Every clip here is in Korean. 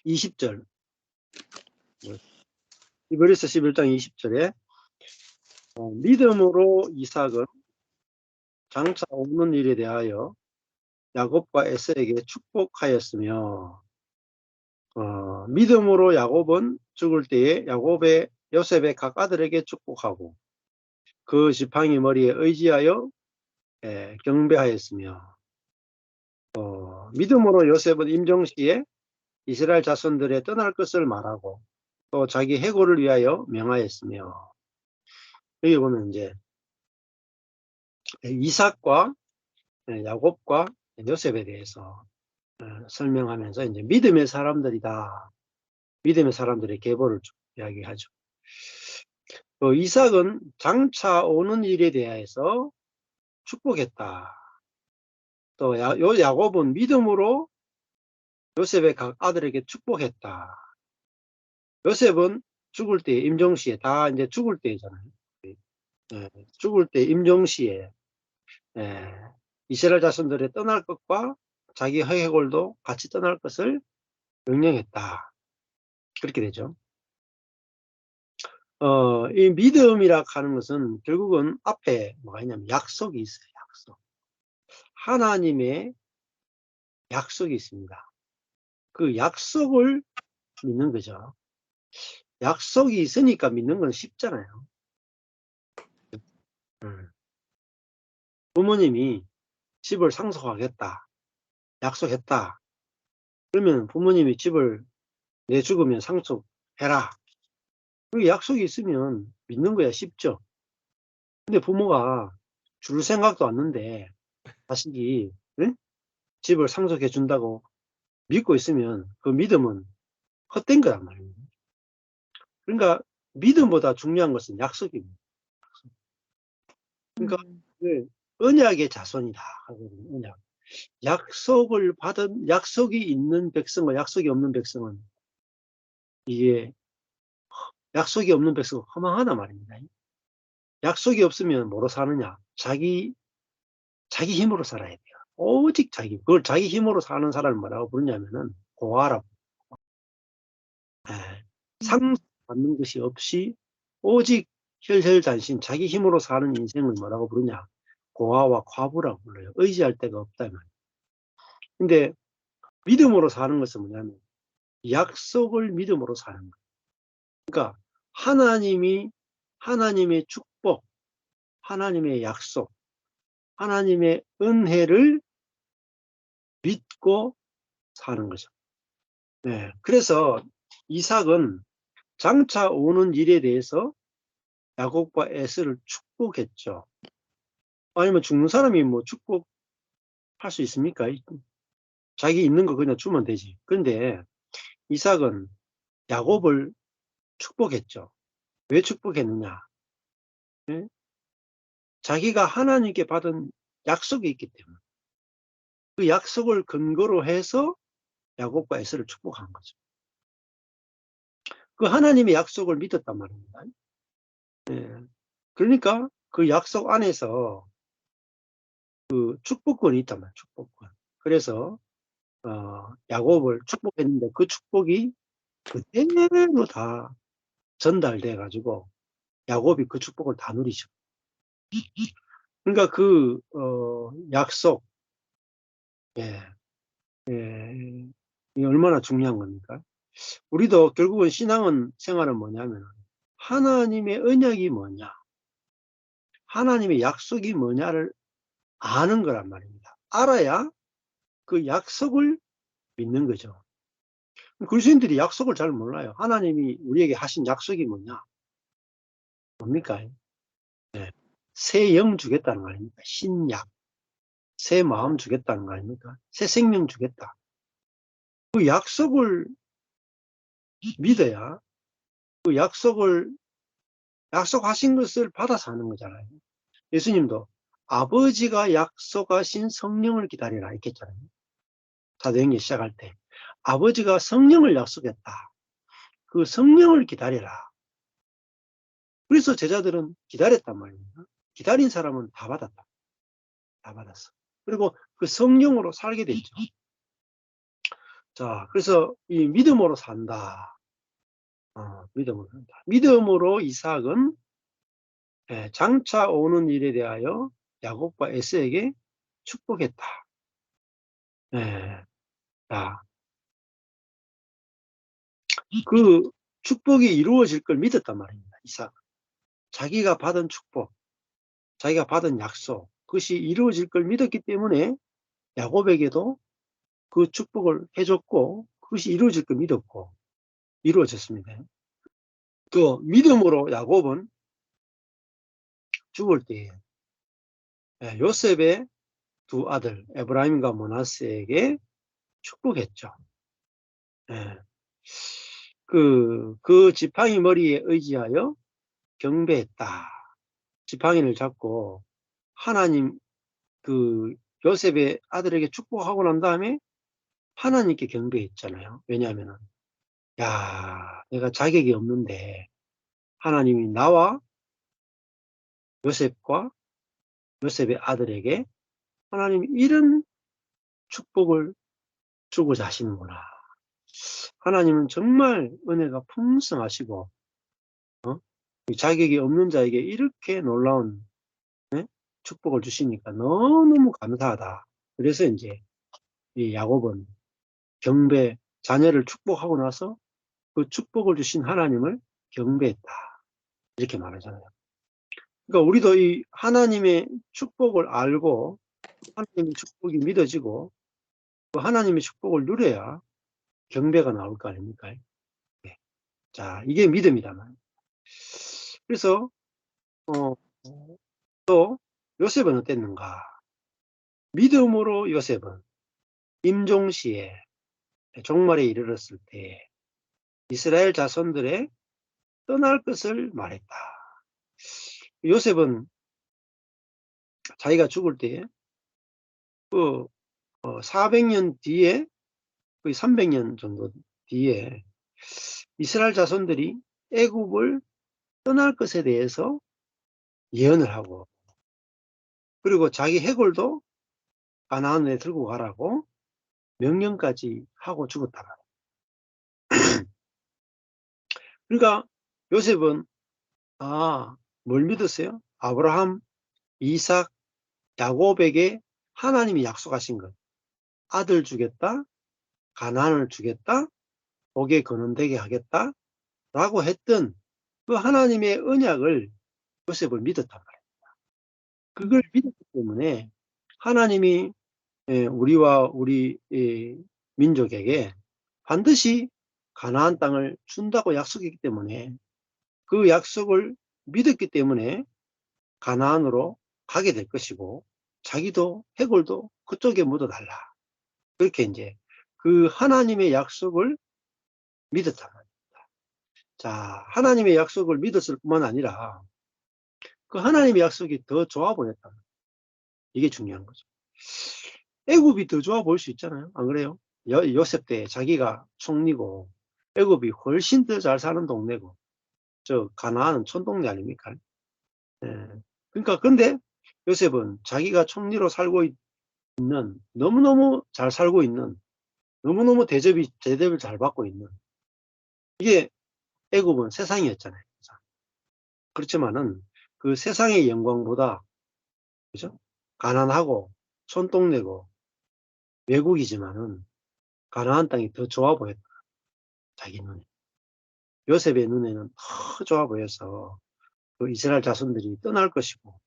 20절. 히브리서 11장 20절에 믿음으로 이삭은 장차 오는 일에 대하여 야곱과 에서에게 축복하였으며, 믿음으로 야곱은 죽을 때에 요셉의 각 아들에게 축복하고 그 지팡이 머리에 의지하여 경배하였으며, 믿음으로 요셉은 임종시에 이스라엘 자손들의 떠날 것을 말하고 또 자기 해고를 위하여 명하였으며. 여기 보면 이제 이삭과 야곱과 요셉에 대해서 설명하면서 이제 믿음의 사람들이다. 믿음의 사람들의 계보를 이야기하죠. 이삭은 장차 오는 일에 대해서 축복했다. 또 야곱은 믿음으로 요셉의 각 아들에게 축복했다. 요셉은 죽을 때 임종시에 다 이제 죽을 때잖아요. 죽을 때 임종시에 이스라엘 자손들의 떠날 것과 자기 해골도 같이 떠날 것을 명령했다. 그렇게 되죠. 이 믿음이라 하는 것은 결국은 앞에 뭐가 있냐면 약속이 있어요. 약속. 하나님의 약속이 있습니다. 그 약속을 믿는 거죠. 약속이 있으니까 믿는 건 쉽잖아요. 부모님이 집을 상속하겠다. 약속했다. 그러면 부모님이 집을 내 죽으면 상속해라. 그 약속이 있으면 믿는 거야. 쉽죠. 근데 부모가 줄 생각도 없는데 자식이 집을 상속해 준다고 믿고 있으면 그 믿음은 헛된 거란 말입니다. 그러니까 믿음보다 중요한 것은 약속입니다. 그러니까 언약의 자손이다. 언약. 약속을 받은, 약속이 있는 백성과 약속이 없는 백성은 이게 약속이 없는 백성은 허망하단 말입니다. 약속이 없으면 뭐로 사느냐? 자기 힘으로 살아야 돼요. 오직 그걸 자기 힘으로 사는 사람을 뭐라고 부르냐면은 고아라고. 상속받는 것이 없이 오직 혈혈단신 자기 힘으로 사는 인생을 뭐라고 부르냐? 고아와 과부라고 불러요. 의지할 데가 없다 말이에요. 근데 믿음으로 사는 것은 뭐냐면 약속을 믿음으로 사는 거예요. 그러니까 하나님의 축복, 하나님의 약속, 하나님의 은혜를 믿고 사는 거죠. 네. 그래서 이삭은 장차 오는 일에 대해서 야곱과 에서를 축복했죠. 아니면 죽는 사람이 뭐 축복할 수 있습니까? 자기 있는 거 그냥 주면 되지. 그런데 이삭은 야곱을 축복했죠. 왜 축복했느냐? 네? 자기가 하나님께 받은 약속이 있기 때문에 그 약속을 근거로 해서 야곱과 에서를 축복한 거죠. 그 하나님의 약속을 믿었단 말입니다. 네. 그러니까 그 약속 안에서 그 축복권이 있단 말이에요. 축복권. 그래서 야곱을 축복했는데 그 축복이 그대로 다 전달돼 가지고 야곱이 그 축복을 다 누리죠. 그러니까 그 약속, 예, 이게 얼마나 중요한 겁니까? 우리도 결국은 생활은 뭐냐면 하나님의 언약이 뭐냐, 하나님의 약속이 뭐냐를 아는 거란 말입니다. 알아야 그 약속을 믿는 거죠. 그리스도인들이 약속을 잘 몰라요. 하나님이 우리에게 하신 약속이 뭐냐? 뭡니까? 네. 새 영 주겠다는 거 아닙니까? 신약. 새 마음 주겠다는 거 아닙니까? 새 생명 주겠다. 그 약속을 믿어야 그 약속하신 것을 받아 사는 거잖아요. 예수님도 아버지가 약속하신 성령을 기다리라 했잖아요. 사도행전 시작할 때. 아버지가 성령을 약속했다. 그 성령을 기다려라. 그래서 제자들은 기다렸단 말입니다. 기다린 사람은 다 받았다. 다 받았어. 그리고 그 성령으로 살게 됐죠. 자, 그래서 이 믿음으로 산다. 믿음으로 산다. 믿음으로 이삭은 장차 오는 일에 대하여 야곱과 에서에게 축복했다. 예. 자, 그 축복이 이루어질 걸 믿었단 말입니다. 이삭은. 자기가 받은 축복, 자기가 받은 약속, 그것이 이루어질 걸 믿었기 때문에 야곱에게도 그 축복을 해줬고, 그것이 이루어질 걸 믿었고, 이루어졌습니다. 그 믿음으로 야곱은 죽을 때에 요셉의 두 아들 에브라임과 므낫세에게 축복했죠. 그 지팡이 머리에 의지하여 경배했다. 지팡이를 잡고 하나님 그 요셉의 아들에게 축복하고 난 다음에 하나님께 경배했잖아요. 왜냐하면 야, 내가 자격이 없는데 하나님이 나와 요셉과 요셉의 아들에게 하나님이 이런 축복을 주고자 하시는구나. 하나님은 정말 은혜가 풍성하시고 자격이 없는 자에게 이렇게 놀라운 축복을 주시니까 너무너무 감사하다. 그래서 이제 이 야곱은 경배, 자녀를 축복하고 나서 그 축복을 주신 하나님을 경배했다. 이렇게 말하잖아요. 그러니까 우리도 이 하나님의 축복을 알고 하나님의 축복이 믿어지고 그 하나님의 축복을 누려야 경배가 나올 거 아닙니까? 네. 자, 이게 믿음이란 그래서 또 요셉은 어땠는가? 믿음으로 요셉은 임종시에 종말에 이르렀을 때 이스라엘 자손들의 떠날 것을 말했다. 요셉은 자기가 죽을 때에 400년 뒤에 거의 300년 정도 뒤에 이스라엘 자손들이 애굽을 떠날 것에 대해서 예언을 하고 그리고 자기 해골도 가나안에 들고 가라고 명령까지 하고 죽었다. 그러니까 요셉은 뭘 믿었어요? 아브라함, 이삭, 야곱에게 하나님이 약속하신 것. 아들 주겠다, 가나안을 주겠다, 복에 거론되게 하겠다 라고 했던 그 하나님의 언약을 요셉을 믿었단 말이에요. 그걸 믿었기 때문에 하나님이 우리와 우리 민족에게 반드시 가나안 땅을 준다고 약속했기 때문에 그 약속을 믿었기 때문에 가나안으로 가게 될 것이고 자기도 해골도 그쪽에 묻어달라. 그렇게 이제 그 하나님의 약속을 믿었단 말이에요. 자, 하나님의 약속을 믿었을 뿐만 아니라 그 하나님의 약속이 더 좋아 보였다. 이게 중요한 거죠. 애굽이 더 좋아 보일 수 있잖아요. 안 그래요? 요셉 때 자기가 총리고 애굽이 훨씬 더 잘 사는 동네고 저 가나안은 촌동네 아닙니까? 예. 그러니까 근데 요셉은 자기가 총리로 살고 있는 너무너무 잘 살고 있는 너무너무 대접을 잘 받고 있는 이게 애굽은 세상이었잖아요. 그렇지만은 그 세상의 영광보다 그죠? 가난하고 촌동네고 외국이지만은 가나안 땅이 더 좋아 보였다. 자기 눈에. 요셉의 눈에는 더 좋아 보여서 그 이스라엘 자손들이 떠날 것이고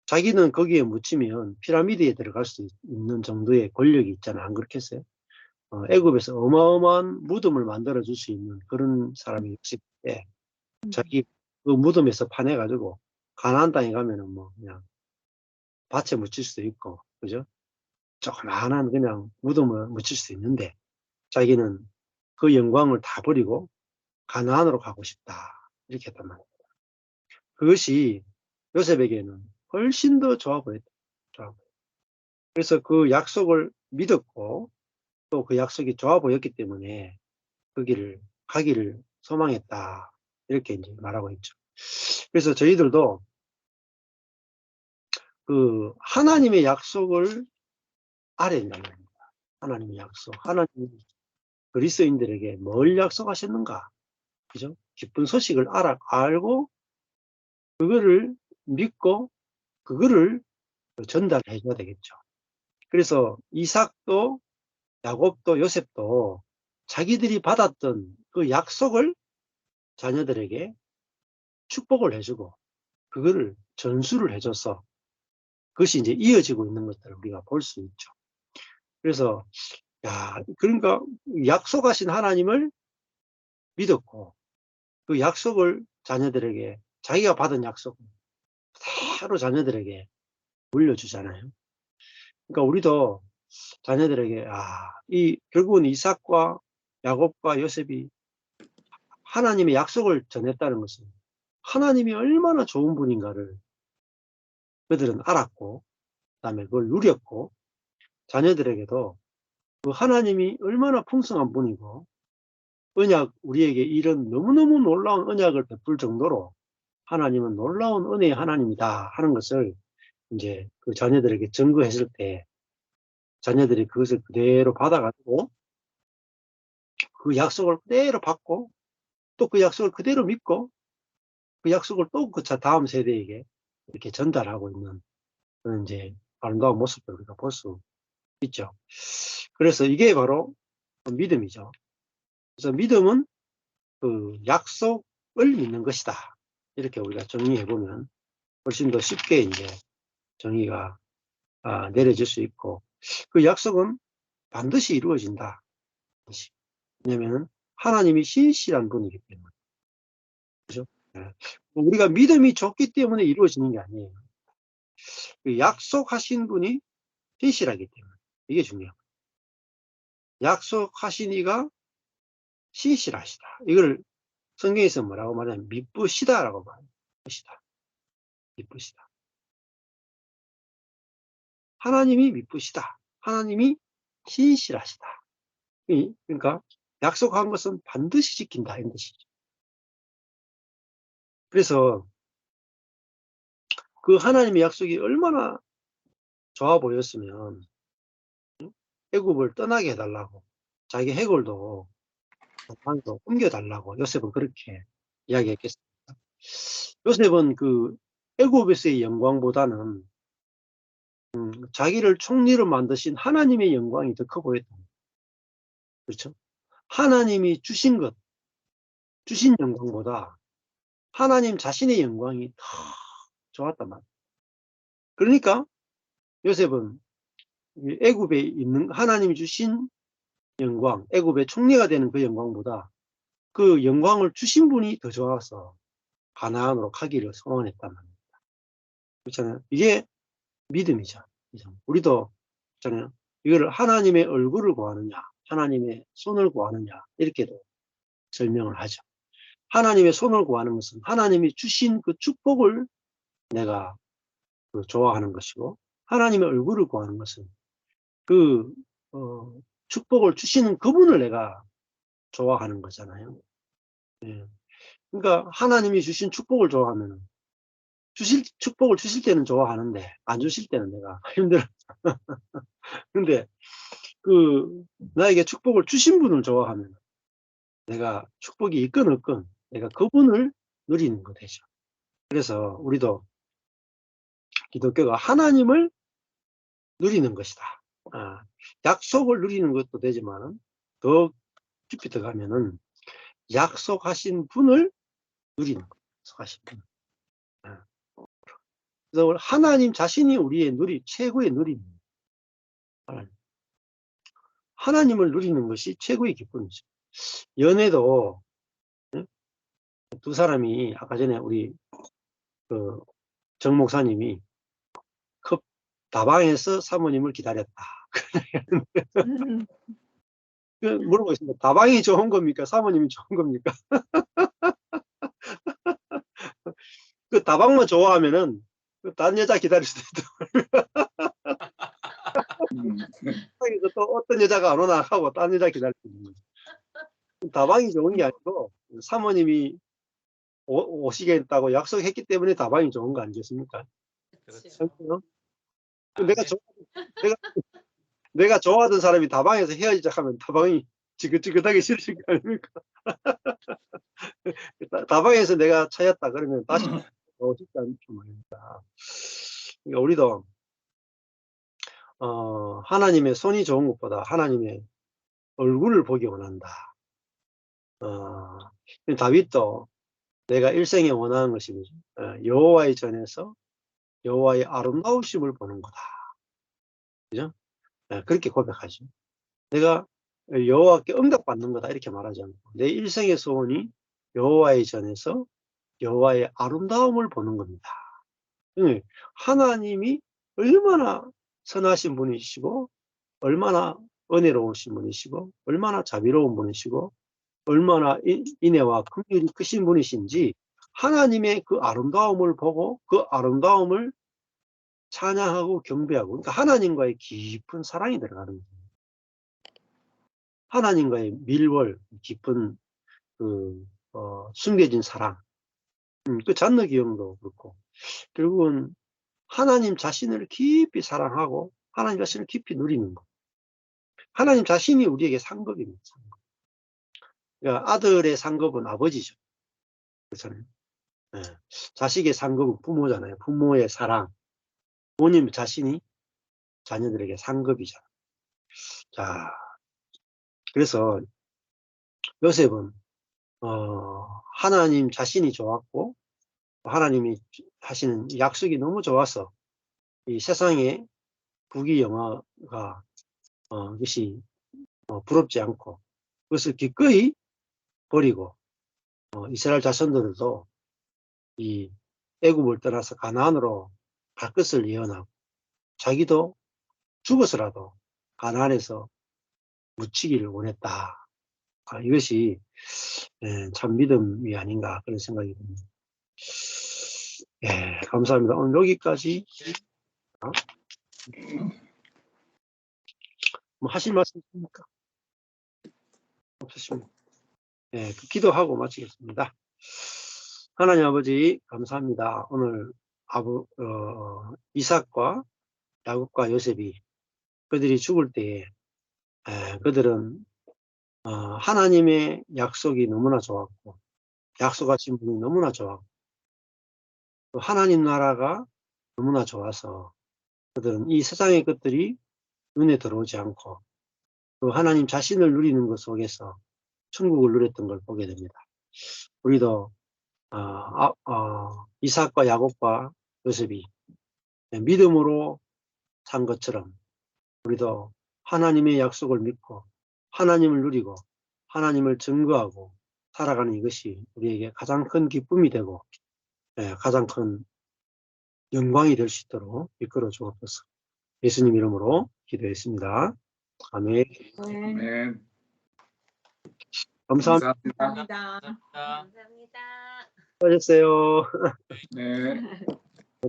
자기는 거기에 묻히면 피라미드에 들어갈 수 있는 정도의 권력이 있잖아. 안 그렇겠어요? 애굽에서 어마어마한 무덤을 만들어 줄 수 있는 그런 사람이 있을 때 자기 그 무덤에서 파내가지고 가나안 땅에 가면은 뭐 그냥 밭에 묻힐 수도 있고 그죠? 조그마한 그냥 무덤을 묻힐 수 있는데 자기는 그 영광을 다 버리고 가나안으로 가고 싶다. 이렇게 했단 말이에요. 그것이 요셉에게는 훨씬 더 좋아 보였다. 그래서 그 약속을 믿었고 또 그 약속이 좋아 보였기 때문에 그 길을 가기를 소망했다. 이렇게 이제 말하고 있죠. 그래서 저희들도 그 하나님의 약속을 알아야 된다는 겁니다. 하나님의 약속. 하나님 그리스도인들에게 뭘 약속하셨는가? 그죠? 기쁜 소식을 알고 그거를 믿고 그거를 전달해 줘야 되겠죠. 그래서 이삭도 야곱도 요셉도 자기들이 받았던 그 약속을 자녀들에게 축복을 해주고 그거를 전수를 해줘서 그것이 이제 이어지고 있는 것들을 우리가 볼 수 있죠. 그래서 그러니까 약속하신 하나님을 믿었고 그 약속을 자녀들에게 자기가 받은 약속을 그대로 자녀들에게 물려주잖아요. 그러니까 우리도 자녀들에게 결국은 이삭과 야곱과 요셉이 하나님의 약속을 전했다는 것은 하나님이 얼마나 좋은 분인가를 그들은 알았고 그다음에 그걸 누렸고 자녀들에게도 그 하나님이 얼마나 풍성한 분이고 우리에게 이런 너무너무 놀라운 언약을 베풀 정도로 하나님은 놀라운 은혜의 하나님이다 하는 것을 이제 그 자녀들에게 증거했을 때 자녀들이 그것을 그대로 받아가지고 그 약속을 그대로 받고 또 그 약속을 그대로 믿고 그 약속을 또 그 다음 세대에게 이렇게 전달하고 있는 그런 이제 아름다운 모습을 우리가 볼 수 있죠. 그래서 이게 바로 믿음이죠. 그래서 믿음은 그 약속을 믿는 것이다. 이렇게 우리가 정리해 보면 훨씬 더 쉽게 이제 정의가 내려질 수 있고 그 약속은 반드시 이루어진다. 왜냐하면 하나님이 신실한 분이기 때문에. 그죠? 우리가 믿음이 좋기 때문에 이루어지는 게 아니에요. 그 약속하신 분이 신실하기 때문에. 이게 중요합니다. 약속하신 이가 신실하시다. 이걸 성경에서 뭐라고 말하냐면 미쁘시다라고 말합니다. 미쁘시다. 하나님이 미쁘시다. 하나님이 신실하시다. 그러니까 약속한 것은 반드시 지킨다. 이런 뜻이죠. 그래서 그 하나님의 약속이 얼마나 좋아 보였으면 애굽을 떠나게 해달라고 자기 해골도 방도 옮겨달라고 요셉은 그렇게 이야기했겠습니다. 요셉은 그 애굽에서의 영광보다는 자기를 총리로 만드신 하나님의 영광이 더 커 보였다. 그렇죠? 하나님이 주신 것, 주신 영광보다 하나님 자신의 영광이 더 좋았단 말이에요. 그러니까 요셉은 애굽에 있는 하나님이 주신 영광, 애굽의 총리가 되는 그 영광보다 그 영광을 주신 분이 더 좋아서 가나안으로 가기를 소원했단 말입니다. 그렇잖아요. 이게 믿음이죠. 우리도 있잖아요. 이거를 하나님의 얼굴을 구하느냐, 하나님의 손을 구하느냐 이렇게도 설명을 하죠. 하나님의 손을 구하는 것은 하나님이 주신 그 축복을 내가 좋아하는 것이고 하나님의 얼굴을 구하는 것은 그 축복을 주시는 그분을 내가 좋아하는 거잖아요. 예. 그러니까 하나님이 주신 축복을 좋아하면 축복을 주실 때는 좋아하는데 안 주실 때는 내가 힘들어. 근데 나에게 축복을 주신 분을 좋아하면 내가 축복이 있건 없건 내가 그분을 누리는 거 되죠. 그래서 우리도 기독교가 하나님을 누리는 것이다. 약속을 누리는 것도 되지만 더 깊이 들어가면은 약속하신 분을 누리는 것. 약속하신 분. 그래서 하나님 자신이 우리의 최고의 누림입니다. 하나님을 누리는 것이 최고의 기쁨이죠. 연애도 두 사람이 아까 전에 우리 정 목사님이 다방에서 사모님을 기다렸다. 물어보겠습니다. 다방이 좋은 겁니까? 사모님이 좋은 겁니까? 그 다방만 좋아하면은 다른 여자 기다릴 수도 있다. 그래서 또 어떤 여자가 안 오나 하고 다른 여자 기다릴 수 있는 거죠. 다방이 좋은 게 아니고 사모님이 오시겠다고 약속했기 때문에 다방이 좋은 거 아니겠습니까? 그렇죠. 내가 좋아하던 사람이 다방에서 헤어지자 하면 다방이 지긋지긋하게 싫으신 거 아닙니까? 다방에서 내가 차였다 그러면 다시 오고 싶지 않죠 말입니다. 그러니까 우리도 하나님의 손이 좋은 것보다 하나님의 얼굴을 보기 원한다. 다윗도 내가 일생에 원하는 것이 뭐지? 여호와의 전에서 여호와의 아름다우심을 보는 거다. 그죠? 그렇게 고백하죠. 내가 여호와께 응답받는 거다 이렇게 말하지 않고 내 일생의 소원이 여호와의 전에서 여호와의 아름다움을 보는 겁니다. 하나님이 얼마나 선하신 분이시고 얼마나 은혜로우신 분이시고 얼마나 자비로운 분이시고 얼마나 인애와 긍휼이 크신 분이신지 하나님의 그 아름다움을 보고 그 아름다움을 찬양하고 경배하고 그러니까 하나님과의 깊은 사랑이 들어가는 거예요. 하나님과의 밀월 깊은 그 숨겨진 사랑 그 잔너 기형도 그렇고 결국은 하나님 자신을 깊이 사랑하고 하나님 자신을 깊이 누리는 것. 하나님 자신이 우리에게 상급입니다. 상급. 그러니까 아들의 상급은 아버지죠. 그렇잖아요. 네. 자식의 상급은 부모잖아요. 부모의 사랑. 부모님 자신이 자녀들에게 상급이잖아요. 자, 그래서 요셉은 하나님 자신이 좋았고 하나님이 하시는 약속이 너무 좋아서 이 세상에 부귀영화가 이것이 부럽지 않고 그것을 기꺼이 버리고 이스라엘 자손들도 이 애굽을 떠나서 가나안으로 갈 것을 예언하고 자기도 죽어서라도 가나안에서 묻히기를 원했다. 이것이 참 믿음이 아닌가 그런 생각이 듭니다. 감사합니다. 오늘 여기까지 뭐 하실 말씀 있습니까? 없으십니까? 기도하고 마치겠습니다. 하나님 아버지 감사합니다. 오늘 이삭과 야곱과 요셉이 그들이 죽을 때에 그들은 하나님의 약속이 너무나 좋았고 약속하신 분이 너무나 좋았고 또 하나님 나라가 너무나 좋아서 그들은 이 세상의 것들이 눈에 들어오지 않고 또 하나님 자신을 누리는 것 속에서 천국을 누렸던 걸 보게 됩니다. 우리도 이삭과 야곱과 요셉이 믿음으로 산 것처럼 우리도 하나님의 약속을 믿고 하나님을 누리고 하나님을 증거하고 살아가는 이것이 우리에게 가장 큰 기쁨이 되고 가장 큰 영광이 될 수 있도록 이끌어 주옵소서. 예수님 이름으로 기도했습니다. 아멘. 네. 감사합니다. 감사합니다. 수고하셨어요. 네.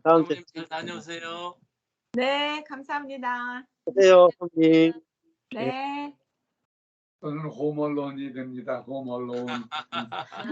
다음 주에 잘 다녀오세요. 네, 감사합니다. 뵙세요, 선생님. 네. 저는 홈얼론이 됩니다. 홈얼론.